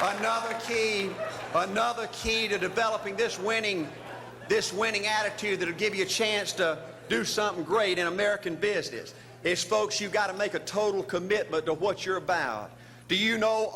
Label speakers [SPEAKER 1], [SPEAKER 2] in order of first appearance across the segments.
[SPEAKER 1] Another key to developing this winning attitude that'll give you a chance to do something great in American business is, folks, you've got to make a total commitment to what you're about. Do you know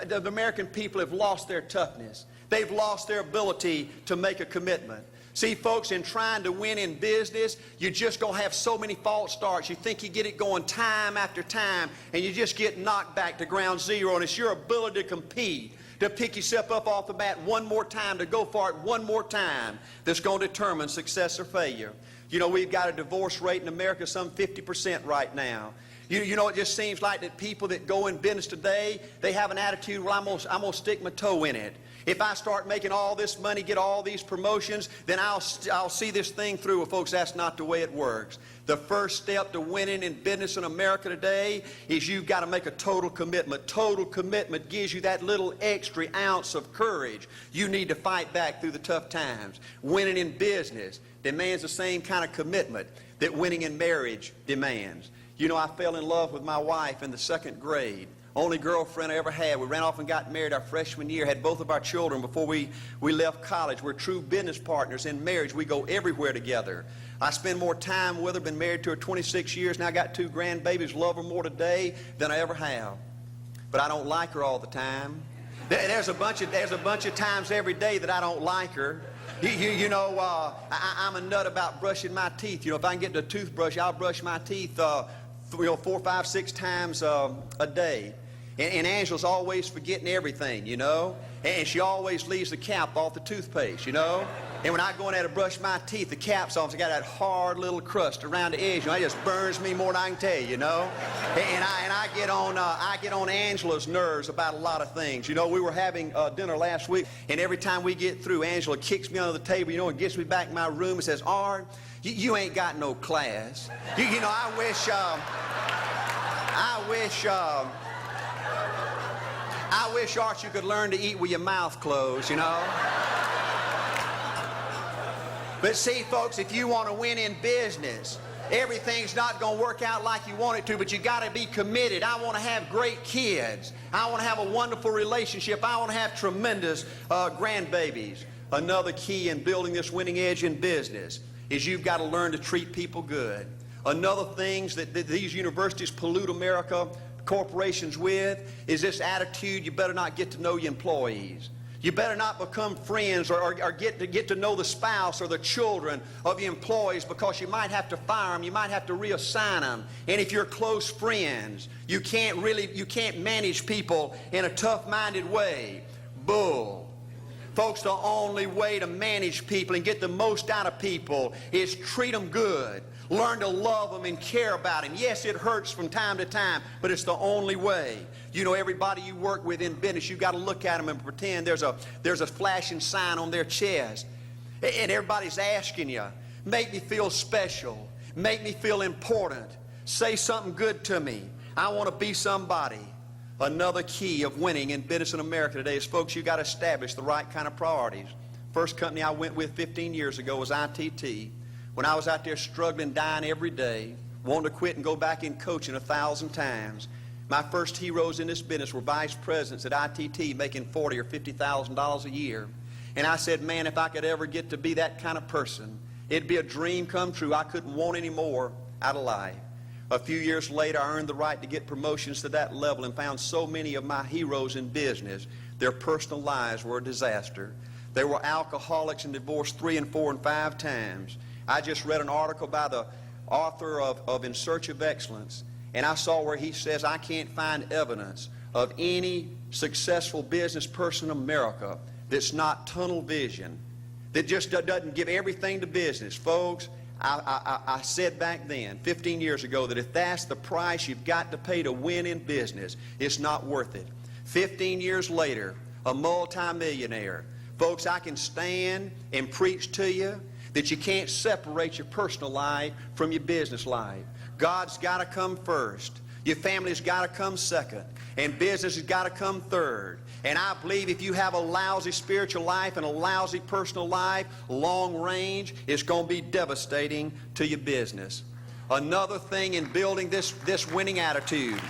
[SPEAKER 1] the American people have lost their toughness? They've lost their ability to make a commitment. See, folks, in trying to win in business, you're just going to have so many false starts. You think you get it going time after time, and you just get knocked back to ground zero, and it's your ability to compete, to pick yourself up off the mat one more time, to go for it one more time, that's going to determine success or failure. You know, we've got a divorce rate in America some 50% right now. You know, it just seems like that people that go in business today, they have an attitude, well, I'm going to stick my toe in it. If I start making all this money, get all these promotions, then I'll see this thing through. Well, folks, that's not the way it works. The first step to winning in business in America today is you've got to make a total commitment. Total commitment gives you that little extra ounce of courage you need to fight back through the tough times. Winning in business demands the same kind of commitment that winning in marriage demands. You know, I fell in love with my wife in the 2nd grade. Only girlfriend I ever had. We ran off and got married our freshman year, had both of our children before we left college. We're true business partners in marriage. We go everywhere together. I spend more time with her, been married to her 26 years, now got 2 grandbabies, love her more today than I ever have. But I don't like her all the time. There's a bunch of times every day that I don't like her. I'm a nut about brushing my teeth. You know, if I can get the toothbrush, I'll brush my teeth 4, 5, 6 times a day. And Angela's always forgetting everything, you know. And she always leaves the cap off the toothpaste, you know. And when I go in there to brush my teeth, the cap's off. It's got that hard little crust around the edge. You know, it just burns me more than I can tell you, you know. And I get on Angela's nerves about a lot of things. You know, we were having dinner last week, and every time we get through, Angela kicks me under the table, you know, and gets me back in my room and says, "Art, you ain't got no class." You know, I wish, Art, you could learn to eat with your mouth closed, you know. But see, folks, if you want to win in business, everything's not going to work out like you want it to, but you got to be committed. I want to have great kids. I want to have a wonderful relationship. I want to have tremendous grandbabies. Another key in building this winning edge in business is you've got to learn to treat people good. Another thing that these universities pollute America corporations with is this attitude: you better not get to know your employees. You better not become friends or get to know the spouse or the children of your employees, because you might have to fire them, you might have to reassign them. And if you're close friends, you can't manage people in a tough-minded way. Bull. Folks, the only way to manage people and get the most out of people is treat them good. Learn to love them and care about them. Yes, it hurts from time to time, but it's the only way. You know, everybody you work with in business, you've got to look at them and pretend there's a flashing sign on their chest. And everybody's asking you, make me feel special. Make me feel important. Say something good to me. I want to be somebody. Another key of winning in business in America today is, folks, you've got to establish the right kind of priorities. First company I went with 15 years ago was ITT. When I was out there struggling, dying every day, wanting to quit and go back in coaching 1,000 times, my first heroes in this business were vice presidents at ITT making $40,000 or $50,000 a year. And I said, man, if I could ever get to be that kind of person, it'd be a dream come true. I couldn't want any more out of life. A few years later, I earned the right to get promotions to that level and found so many of my heroes in business, their personal lives were a disaster. They were alcoholics and divorced 3 and 4 and 5 times. I just read an article by the author of In Search of Excellence, and I saw where he says, I can't find evidence of any successful business person in America that's not tunnel vision, that just doesn't give everything to business. Folks, I said back then, 15 years ago, that if that's the price you've got to pay to win in business, it's not worth it. 15 years later, a multimillionaire. Folks, I can stand and preach to you that you can't separate your personal life from your business life. God's got to come first. Your family's got to come second. And business has got to come third. And I believe if you have a lousy spiritual life and a lousy personal life, long range, it's going to be devastating to your business. Another thing in building this winning attitude.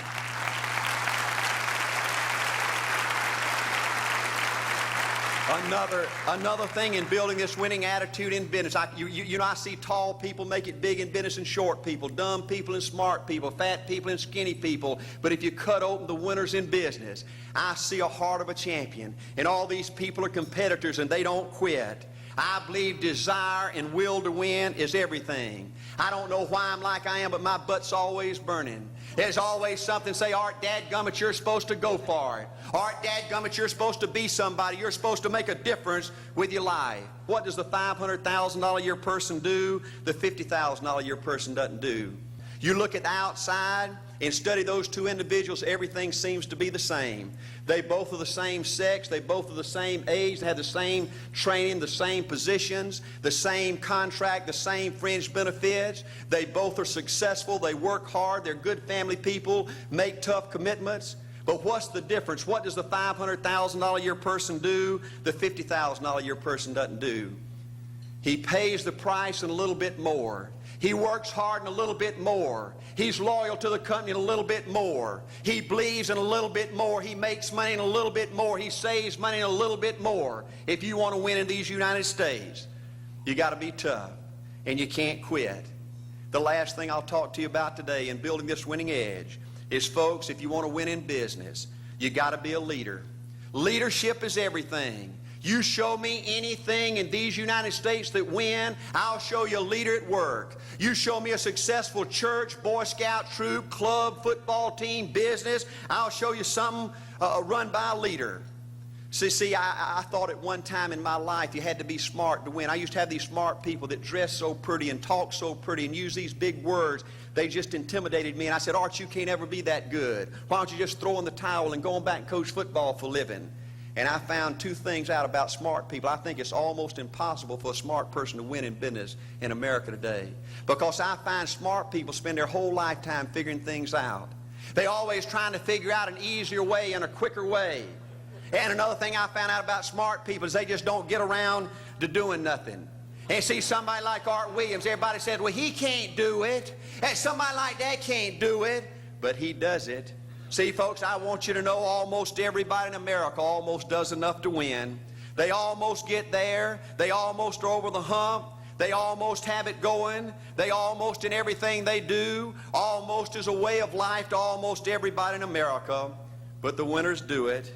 [SPEAKER 1] Another thing in building this winning attitude in business, I see tall people make it big in business and short people, dumb people and smart people, fat people and skinny people. But if you cut open the winners in business, I see a heart of a champion. And all these people are competitors and they don't quit. I believe desire and will to win is everything. I don't know why I'm like I am, but my butt's always burning. There's always something say, Art, dadgummit, you're supposed to go for it. Art, dadgummit, you're supposed to be somebody. You're supposed to make a difference with your life. What does the $500,000 a year person do? The $50,000 a year person doesn't do. You look at the outside and study those two individuals, everything seems to be the same. They both are the same sex, they both are the same age, they have the same training, the same positions, the same contract, the same fringe benefits. They both are successful, they work hard, they're good family people, make tough commitments. But what's the difference? What does the $500,000 a year person do? The $50,000 a year person doesn't do. He pays the price and a little bit more. He works hard and a little bit more. He's loyal to the company and a little bit more. He believes in a little bit more. He makes money and a little bit more. He saves money and a little bit more. If you want to win in these United States, you got to be tough and you can't quit. The last thing I'll talk to you about today in building this winning edge is, folks, if you want to win in business, you got to be a leader. Leadership is everything. You show me anything in these United States that win, I'll show you a leader at work. You show me a successful church, Boy Scout troop, club, football team, business, I'll show you something run by a leader. See, I thought at one time in my life you had to be smart to win. I used to have these smart people that dress so pretty and talk so pretty and use these big words. They just intimidated me. And I said, Art, you can't ever be that good. Why don't you just throw in the towel and go on back and coach football for a living? And I found two things out about smart people. I think it's almost impossible for a smart person to win in business in America today. Because I find smart people spend their whole lifetime figuring things out. They're always trying to figure out an easier way and a quicker way. And another thing I found out about smart people is they just don't get around to doing nothing. And see, somebody like Art Williams, everybody said, well, he can't do it. And somebody like that can't do it. But he does it. See, folks, I want you to know almost everybody in America almost does enough to win. They almost get there. They almost are over the hump. They almost have it going. They almost, in everything they do, almost is a way of life to almost everybody in America. But the winners do it.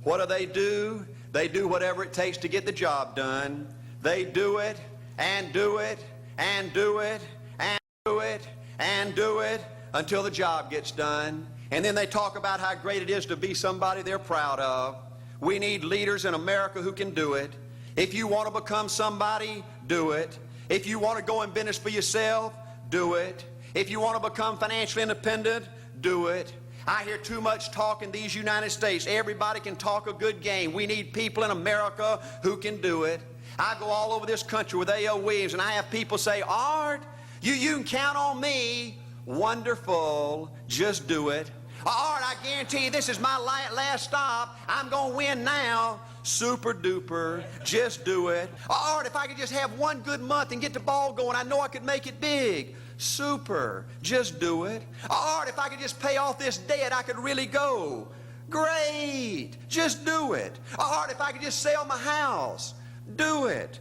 [SPEAKER 1] What do? They do whatever it takes to get the job done. They do it and do it and do it and do it and do it until the job gets done. And then they talk about how great it is to be somebody they're proud of. We need leaders in America who can do it. If you want to become somebody, do it. If you want to go in business for yourself, do it. If you want to become financially independent, do it. I hear too much talk in these United States. Everybody can talk a good game. We need people in America who can do it. I go all over this country with A.L. Williams, and I have people say, Art, you can count on me. Wonderful. Just do it. Art, I guarantee you this is my last stop. I'm going to win now. Super duper. Just do it. Art, if I could just have one good month and get the ball going, I know I could make it big. Super. Just do it. Art, if I could just pay off this debt, I could really go. Great. Just do it. Art, if I could just sell my house. Do it.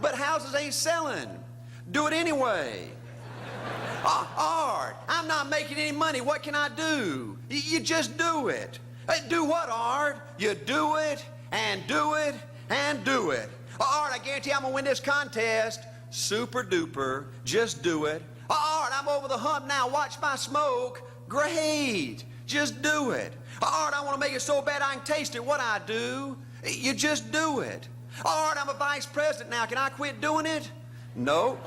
[SPEAKER 1] But houses ain't selling. Do it anyway. Art, I'm not making any money. What can I do? You just do it. Do what, Art? You do it and do it and do it. Art, I guarantee I'm going to win this contest. Super duper. Just do it. Art, I'm over the hump now. Watch my smoke. Great. Just do it. Art, I want to make it so bad I can taste it. What I do? You just do it. Art, I'm a vice president now. Can I quit doing it? No.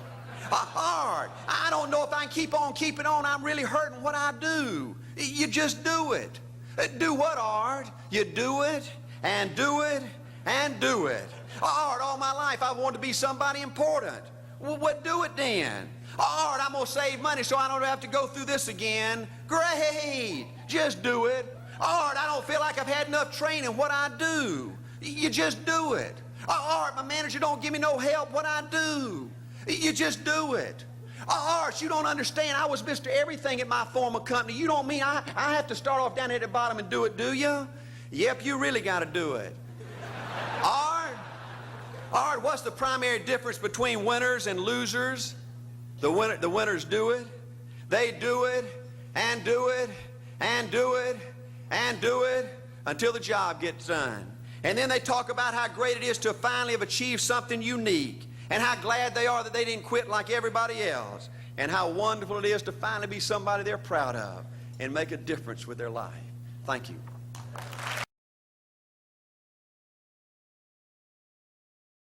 [SPEAKER 1] Art, I don't know if I can keep on keeping on. I'm really hurting. What I do? You just do it. Do what, Art? You do it and do it and do it. Art, all my life I wanted to be somebody important. Well, what do it then? Art, I'm going to save money so I don't have to go through this again. Great. Just do it. Art, I don't feel like I've had enough training. What I do? You just do it. Art, my manager don't give me no help. What I do? You just do it. Art, you don't understand. I was Mr. Everything at my former company. You don't mean I have to start off down at the bottom and do it, do you? Yep, you really got to do it. Art, All right, what's the primary difference between winners and losers? The winners do it. They do it and do it and do it and do it until the job gets done. And then they talk about how great it is to finally have achieved something unique and how glad they are that they didn't quit like everybody else and how wonderful it is to finally be somebody they're proud of and make a difference with their life. Thank you.